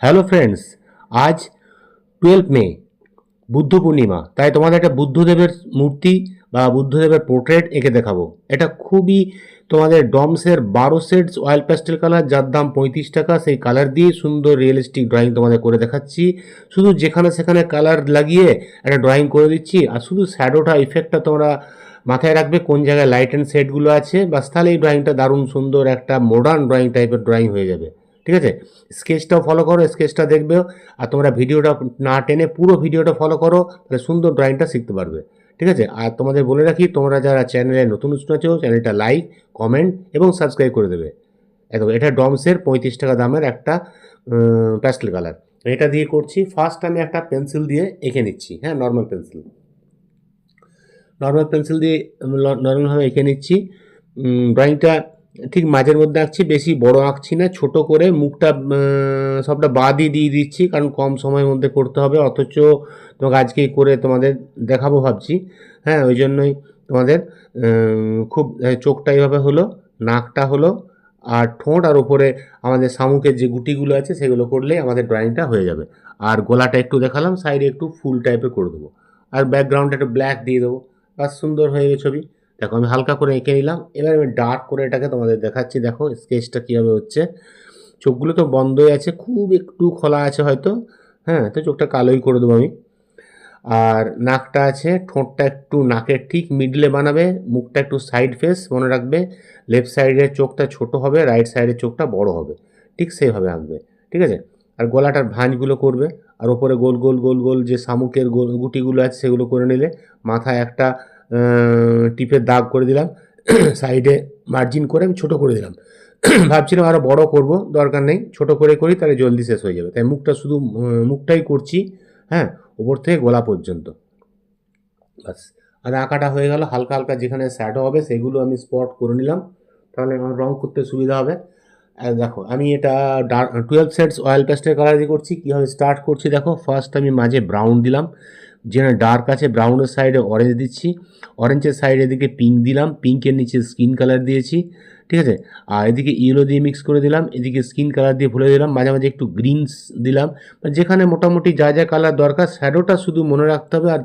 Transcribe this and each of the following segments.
Hello friends, আজ 12 মে বুদ্ধ পূর্ণিমা, তাই তোমাদের একটা বুদ্ধদেবের মূর্তি বা বুদ্ধদেবের পোর্ট্রেট এঁকে দেখাবো। এটা খুবই তোমাদের ডমসের 12 শেডস অয়েল প্যাস্টেল কালার, যার দাম 35 টাকা। সেই কালার দিয়ে সুন্দর রিয়েলিস্টিক ড্রয়িং তোমাদের করে দেখাচ্ছি। শুধু যেখানে সেখানে কালার লাগিয়ে একটা ড্রয়িং করে দিচ্ছি, আর শুধু শ্যাডোটা ইফেক্টটা তোমরা মাথায় রাখবে কোন জায়গায় লাইট অ্যান্ড শেডগুলো আছে, বাস তাহলে এই ড্রয়িংটা দারুণ সুন্দর একটা মডার্ন ড্রয়িং টাইপের ড্রয়িং হয়ে যাবে। ঠিক আছে, স্কেচটাও ফলো করো, স্কেচটা দেখবেও, আর তোমরা ভিডিওটা না টেনে পুরো ভিডিওটা ফলো করো, তাহলে সুন্দর ড্রয়িংটা শিখতে পারবে। ঠিক আছে, আর তোমাদের বলে রাখি, তোমরা যারা চ্যানেলে নতুন আছো চ্যানেলটা লাইক, কমেন্ট এবং সাবস্ক্রাইব করে দেবে। একদম, এটা ডমসের 35 টাকা দামের একটা প্যাস্টেল কালার, এটা দিয়ে করছি। ফার্স্ট আমি একটা পেন্সিল দিয়ে এঁকে নিচ্ছি। হ্যাঁ, নর্মাল পেন্সিল দিয়ে নর্মালভাবে এঁকে নিচ্ছি। ড্রয়িংটা ঠিক মাঝের মধ্যে আঁকছি, বেশি বড় আঁকছি না, ছোট করে মুখটা সবটা বাদই দিয়ে দিচ্ছি, কারণ কম সময়ের মধ্যে করতে হবে, অথচ তোমাকে আজকেই করে তোমাদের দেখাবো ভাবছি। হ্যাঁ, ওই জন্যই তোমাদের খুব চোখটা এইভাবে হলো, নাকটা হলো, আর ঠোঁট, আর ওপরে আমাদের শামুকের যে গুটিগুলো আছে সেগুলো করলেই আমাদের ড্রয়িংটা হয়ে যাবে। আর গলাটা একটু দেখালাম, সাইডে একটু ফুল টাইপের করে দেবো, আর ব্যাকগ্রাউন্ডে একটু ব্ল্যাক দিয়ে দেবো, বাস সুন্দর হয়ে যাবে ছবি। দেখো আমি হালকা করে এঁকে নিলাম, এবার আমি ডার্ক করে এটাকে তোমাদের দেখাচ্ছি। দেখো স্কেচটা কীভাবে হচ্ছে। চোখগুলো তো বন্ধই আছে, খুব একটু খোলা আছে হয়তো। হ্যাঁ, তো চোখটা কালোই করে দেবো আমি। আর নাকটা আছে, ঠোঁটটা একটু নাকের ঠিক মিডলে বানাবে, মুখটা একটু সাইড ফেস মনে রাখবে, লেফট সাইডের চোখটা ছোট হবে, রাইট সাইডের চোখটা বড় হবে, ঠিক সেইভাবে আঁকবে। ঠিক আছে, আর গলাটার ভাঁজগুলো করবে, আর ওপরে গোল গোল গোল গোল যে শামুকের গোল গুটিগুলো আছে সেগুলো করে নিলে, মাথায় একটা টিপের দাগ করে দিলাম, সাইডে মার্জিন করে আমি ছোটো করে দিলাম। ভাবছিলাম আরও বড় করব, দরকার নেই, ছোট করে করি তাহলে জলদি শেষ হয়ে যাবে, তাই মুখটা শুধু মুখটাই করছি। হ্যাঁ, উপর থেকে গলা পর্যন্ত, বাস। আর আঁকাটা হয়ে গেল। হালকা হালকা যেখানে শ্যাডো হবে সেগুলো আমি স্পট করে নিলাম, তাহলে আমার রং করতে সুবিধা হবে। আর দেখো আমি এটা 12 শেডস অয়েল পেস্টেল কালার দিয়ে করছি। কীভাবে স্টার্ট করছি দেখো, ফার্স্ট আমি মাঝে ব্রাউন দিলাম, যেখানে ডার্ক আছে ব্রাউনের সাইডে অরেঞ্জ দিচ্ছি, অরেঞ্জের সাইডে এদিকে পিঙ্ক দিলাম, পিঙ্কের নিচে স্কিন কালার দিয়েছি। ঠিক আছে, আর এদিকে ইয়েলো দিয়ে মিক্স করে দিলাম, এদিকে স্কিন কালার দিয়ে ভুলে দিলাম, মাঝে মাঝে একটু গ্রিনস দিলাম। যেখানে মোটামুটি যা যা কালার দরকার, শ্যাডোটা শুধু মনে রাখতে হবে, আর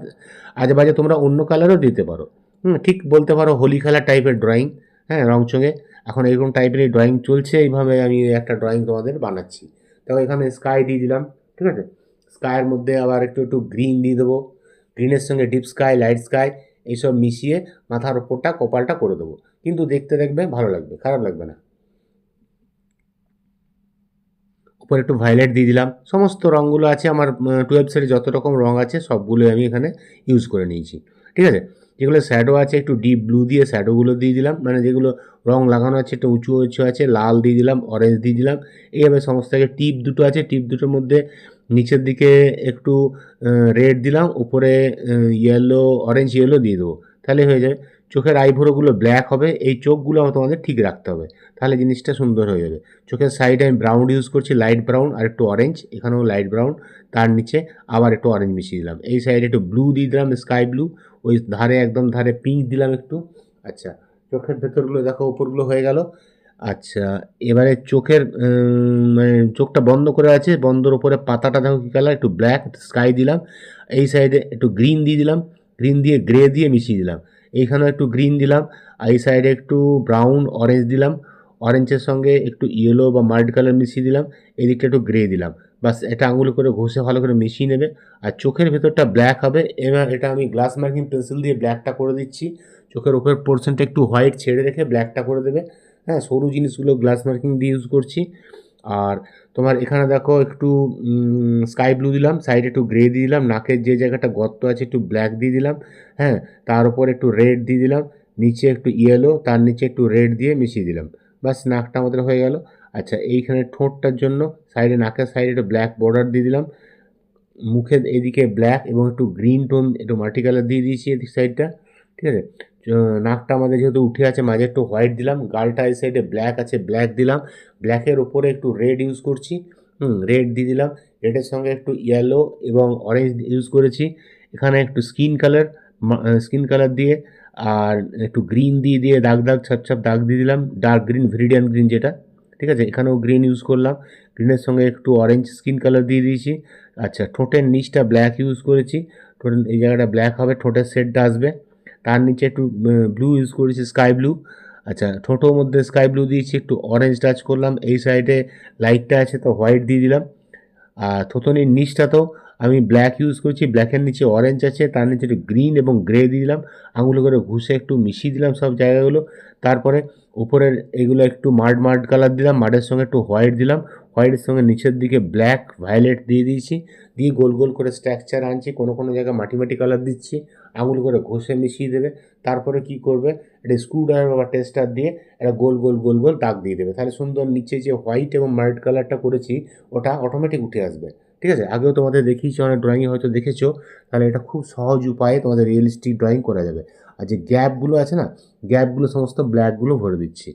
আজে বাজে তোমরা অন্য কালারও দিতে পারো। ঠিক বলতে পারো হোলি খেলা টাইপের ড্রয়িং। হ্যাঁ, রংচঙে এখন এরকম টাইপেরই ড্রয়িং চলছে, এইভাবে আমি একটা ড্রয়িং তোমাদের বানাচ্ছি। দেখো এখানে স্কাই দিয়ে দিলাম। ঠিক আছে, স্কাইয়ের মধ্যে আবার একটু একটু গ্রিন দিয়ে দেবো, গ্রিনের সঙ্গে ডিপ স্কাই, লাইট স্কাই এইসব মিশিয়ে মাথার ওপরটা কপালটা করে দেবো, কিন্তু দেখতে দেখবে ভালো লাগবে, খারাপ লাগবে না। উপরে একটু ভায়োলেট দিয়ে দিলাম। সমস্ত রঙগুলো আছে আমার 12 শেডে যত রকম রঙ আছে সবগুলোই আমি এখানে ইউজ করে নিয়েছি। ঠিক আছে, যেগুলো শ্যাডো আছে একটু ডিপ ব্লু দিয়ে শ্যাডোগুলো দিয়ে দিলাম, মানে যেগুলো রং লাগানো আছে একটু উঁচু উঁচু আছে, লাল দিয়ে দিলাম, অরেঞ্জ দিয়ে দিলাম। এইভাবে সমস্ত জায়গায় টিপ দুটো আছে, টিপ দুটোর মধ্যে নিচের দিকে একটু রেড দিলাম, উপরে ইয়েলো, অরেঞ্জ ইয়েলো দিয়ে দেবো, তাহলে হয়ে যাবে। চোখের আইভ্রোগুলো ব্ল্যাক হবে, এই চোখগুলো তোমাদের ঠিক রাখতে হবে, তাহলে জিনিসটা সুন্দর হয়ে যাবে। চোখের সাইডে আমি ব্রাউন ইউজ করছি, লাইট ব্রাউন আর একটু অরেঞ্জ, এখানেও লাইট ব্রাউন, তার নিচে আবার একটু অরেঞ্জ মিশিয়ে দিলাম। এই সাইডে একটু ব্লু দিয়ে দিলাম, স্কাই ব্লু, ওই ধারে একদম ধারে পিঙ্ক দিলাম একটু। আচ্ছা, চোখের ভেতরগুলো দেখো, উপরগুলো হয়ে গেল। আচ্ছা, এবারে চোখের মানে চোখটা বন্ধ করে আছে, বন্ধর ওপরে পাতাটা দেখো কী কালার, একটু ব্ল্যাক, স্কাই দিলাম। এই সাইডে একটু গ্রিন দিয়ে দিলাম, গ্রিন দিয়ে গ্রে দিয়ে মিশিয়ে দিলাম। এইখানেও একটু গ্রিন দিলাম, আর এই সাইডে একটু ব্রাউন অরেঞ্জ দিলাম, অরেঞ্জের সঙ্গে একটু ইয়েলো বা মাল্ট কালার মিশিয়ে দিলাম, এদিকটা একটু গ্রে দিলাম। বাস, এটা আঙুল করে ঘষে ভালো করে মিশিয়ে নেবে। আর চোখের ভেতরটা ব্ল্যাক হবে, এবার এটা আমি গ্লাস মার্কিং পেন্সিল দিয়ে ব্ল্যাকটা করে দিচ্ছি। চোখের ওপর পোর্শনটা একটু হোয়াইট ছেড়ে রেখে ব্ল্যাকটা করে দেবে। হ্যাঁ, সরু জিনিসগুলো গ্লাস মার্কিং দিয়ে ইউজ করছি। আর তোমার এখানে দেখো একটু স্কাই ব্লু দিলাম, সাইডে একটু গ্রে দিয়ে দিলাম, নাকের যে জায়গাটা গর্ত আছে একটু ব্ল্যাক দিয়ে দিলাম। হ্যাঁ, তার উপর একটু রেড দিয়ে দিলাম, নিচে একটু ইয়েলো, তার নিচে একটু রেড দিয়ে মিশিয়ে দিলাম। বাস, নাকটা আমাদের হয়ে গেল। আচ্ছা, এইখানে ঠোঁটটার জন্য সাইডে, নাকের সাইডে একটু ব্ল্যাক বর্ডার দিয়ে দিলাম, মুখের এদিকে ব্ল্যাক এবং একটু গ্রিন টোন একটু মাল্টি কালার দিয়ে দিয়েছি এদিক সাইডটা। ঠিক আছে, নাকটা আমাদের যেহেতু উঠে আছে, মাঝে একটু হোয়াইট দিলাম, গালটা এই সাইডে ব্ল্যাক আছে, ব্ল্যাক দিলাম, ব্ল্যাকের উপরে একটু রেড ইউজ করছি। রেড দিয়ে দিলাম, রেডের সঙ্গে একটু ইয়েলো এবং অরেঞ্জ ইউজ করেছি। এখানে একটু স্কিন কালার দিয়ে, আর একটু গ্রিন দিয়ে দিয়ে দাগ দাগ ছাপ ছাপ দাগ দিয়ে দিলাম, ডার্ক গ্রিন, ভেরিডিয়ান গ্রিন যেটা। ঠিক আছে, এখানেও গ্রিন ইউজ করলাম, গ্রিনের সঙ্গে একটু অরেঞ্জ স্কিন কালার দিয়ে দিয়েছি। আচ্ছা, ঠোঁটের নিচটা ব্ল্যাক ইউজ করেছি, ঠোঁটের এই জায়গাটা ব্ল্যাক হবে, ঠোঁটের শেডটা আসবে। তার নিচে একটু ব্লু ইউজ করেছি, স্কাই ব্লু। আচ্ছা, ঠোঁটোর মধ্যে স্কাই ব্লু দিয়েছি, একটু অরেঞ্জ টাচ করলাম, এই সাইডে লাইটটা আছে তো হোয়াইট দিয়ে দিলাম। আর থুতনির নিচটাতেও আমি ব্ল্যাক ইউজ করছি, ব্ল্যাকের নিচে অরেঞ্জ আছে, তার নিচে একটু গ্রিন এবং গ্রে দিয়ে দিলাম, আঙুলে করে ঘুষে একটু মিশিয়ে দিলাম সব জায়গাগুলো। তারপরে উপরের এগুলো একটু মাড কালার দিলাম, মাডের সঙ্গে একটু হোয়াইট দিলাম, হোয়াইটের সঙ্গে নিচের দিকে ব্ল্যাক ভায়োলেট দিয়ে দিয়েছি, দিয়ে গোল গোল করে স্ট্রাকচার আনছি, কোনো কোনো জায়গায় মাটি কালার দিচ্ছি, আঙুল করে ঘষে মিশিয়ে দেবে। তারপরে কি করবে, একটা স্ক্রুড্রাইভার বা টেস্টার দিয়ে একটা গোল দাগ দিয়ে দেবে, তাহলে সুন্দর নিচে যে হোয়াইট এবং মাল্ট কালারটা করেছি ওটা অটোমেটিক উঠে আসবে। ঠিক আছে, আগেও তোমাদের দেখিয়েছি, অনেক ড্রয়িংয়ে হয়তো দেখেছো। তাহলে এটা খুব সহজ উপায়ে তোমাদের রিয়েলিস্টিক ড্রয়িং করা যাবে। আর যে গ্যাপগুলো আছে না, গ্যাপগুলো সমস্ত ব্ল্যাকগুলো ভরে দিচ্ছি।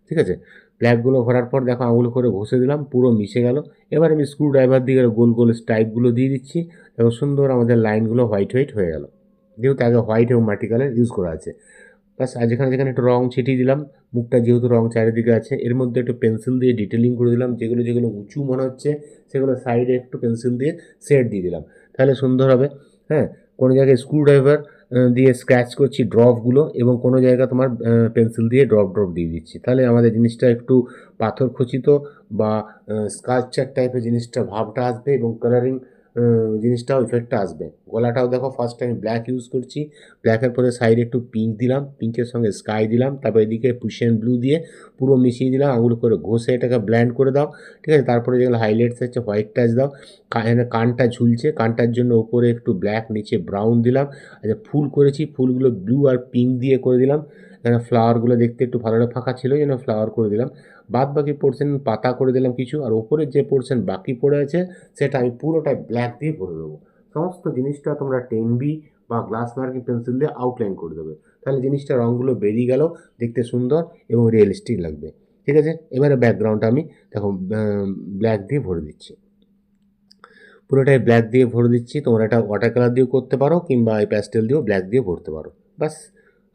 ঠিক আছে, ব্ল্যাকগুলো ভরার পর দেখো আঙুল করে ঘষে দিলাম, পুরো মিশে গেল। এবার আমি স্ক্রু ড্রাইভার দিয়ে গোল স্ট্রাইপগুলো দিয়ে দিচ্ছি, এবং সুন্দর আমাদের লাইনগুলো হোয়াইট হয়ে গেল, যেহেতু আগে হোয়াইট এবং মাটি কালার ইউজ করা আছে। ব্যাস, আর যেখানে যেখানে একটু রং ছিটিয়ে দিলাম, মুখটা যেহেতু রং চারিদিকে আছে, এর মধ্যে একটু পেন্সিল দিয়ে ডিটেলিং করে দিলাম, যেগুলো যেগুলো উঁচু মনে হচ্ছে সেগুলো সাইডে একটু পেন্সিল দিয়ে শেড দিয়ে দিলাম, তাহলে সুন্দর হবে। হ্যাঁ, কোনো জায়গায় স্ক্রুড্রাইভার দিয়ে স্ক্র্যাচ করছি ড্রপগুলো, এবং কোনো জায়গায় তোমার পেন্সিল দিয়ে ড্রপ দিয়ে দিচ্ছি, তাহলে আমাদের জিনিসটা একটু পাথর খচিত বা স্কাল্পচার টাইপের জিনিসটা ভাবটা আসবে, এবং কালারিং জিনিসটাও ইফেক্টটা আসবে। গলাটাও দেখো ফার্স্ট টাইম ব্ল্যাক ইউজ করছি, ব্ল্যাকের পরে সাইডে একটু পিঙ্ক দিলাম, পিঙ্কের সঙ্গে স্কাই দিলাম, তারপর এদিকে পুশিয়ান ব্লু দিয়ে পুরো মিশিয়ে দিলাম, আঙুল করে ঘষে এটাকে ব্ল্যান্ড করে দাও। ঠিক আছে, তারপরে যেগুলো হাইলাইটস আছে হোয়াইট টাচ দাও। এখানে কানটা ঝুলছে, কানটার জন্য উপরে একটু ব্ল্যাক, নিচে ব্রাউন দিলাম। আচ্ছা, ফুল করেছি, ফুলগুলো ব্লু আর পিঙ্ক দিয়ে করে দিলাম। এখানে ফ্লাওয়ারগুলো দেখতে একটু ভালো ফাঁকা ছিল, যেন ফ্লাওয়ার করে দিলাম। বাদ বাকি পোর্শন পাতা করে দিলাম কিছু, আর ওপরের যে পোর্শন বাকি পড়ে আছে সেটা আমি পুরোটাই ব্ল্যাক দিয়ে ভরে দেবো। সমস্ত জিনিসটা তোমরা 10B বা গ্লাস মার্কিং পেন্সিল দিয়ে আউটলাইন করে দেবে, তাহলে জিনিসটা রঙগুলো বেরিয়ে গেল, দেখতে সুন্দর এবং রিয়েলিস্টিক লাগবে। ঠিক আছে, এবারে ব্যাকগ্রাউন্ডটা আমি দেখো ব্ল্যাক দিয়ে ভরে দিচ্ছি, পুরোটাই ব্ল্যাক দিয়ে ভরে দিচ্ছি। তোমরা এটা ওয়াটার কালার দিয়েও করতে পারো, কিংবা এই প্যাস্টেল দিয়েও ব্ল্যাক দিয়ে ভরতে পারো। বাস,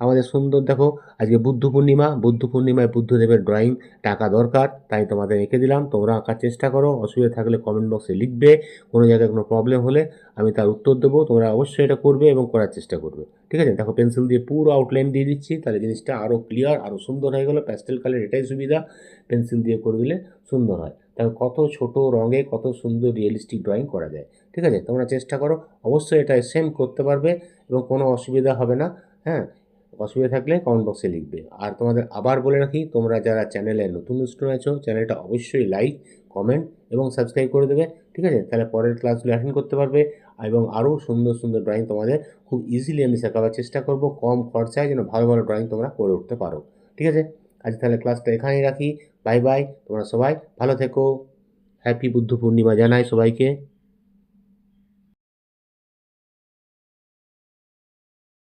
আমাদের সুন্দর দেখো, আজকে বুদ্ধ পূর্ণিমায় বুদ্ধদেবের ড্রয়িং টাকা দরকার, তাই তোমাদের এঁকে দিলাম। তোমরা আঁকার চেষ্টা করো, অসুবিধা থাকলে কমেন্ট বক্সে লিখবে, কোনো জায়গায় কোনো প্রবলেম হলে আমি তার উত্তর দেবো। তোমরা অবশ্যই এটা করবে এবং করার চেষ্টা করবে। ঠিক আছে, দেখো পেন্সিল দিয়ে পুরো আউটলাইন দিয়ে দিচ্ছি, তাহলে জিনিসটা আরও ক্লিয়ার, আরও সুন্দর হয়ে গেলো। প্যাস্টেল কালার এটাই সুবিধা, পেন্সিল দিয়ে করে দিলে সুন্দর হয়। তাহলে কত ছোট রঙে কত সুন্দর রিয়েলিস্টিক ড্রয়িং করা যায়। ঠিক আছে, তোমরা চেষ্টা করো, অবশ্যই এটা সেম করতে পারবে এবং কোনো অসুবিধা হবে না। হ্যাঁ, অসুবিধা থাকলে কমেন্ট বক্সে লিখবে। আর তোমাদের আবার বলে রাখি, তোমরা যারা চ্যানেলে নতুন স্টুডেন্ট আছো, চ্যানেলটা অবশ্যই লাইক, কমেন্ট এবং সাবস্ক্রাইব করে দেবে। ঠিক আছে, তাহলে পরের ক্লাসগুলো অ্যাটেন্ড করতে পারবে, এবং আরও সুন্দর ড্রয়িং তোমাদের খুব ইজিলি আমি শেখাবার চেষ্টা করব, কম খরচায় যেন ভালো ড্রয়িং তোমরা করে উঠতে পারো। ঠিক আছে, আজ তাহলে ক্লাসটা এখানেই রাখি। বাই বাই, তোমরা সবাই ভালো থেকো। হ্যাপি বুদ্ধ পূর্ণিমা জানাই সবাইকে।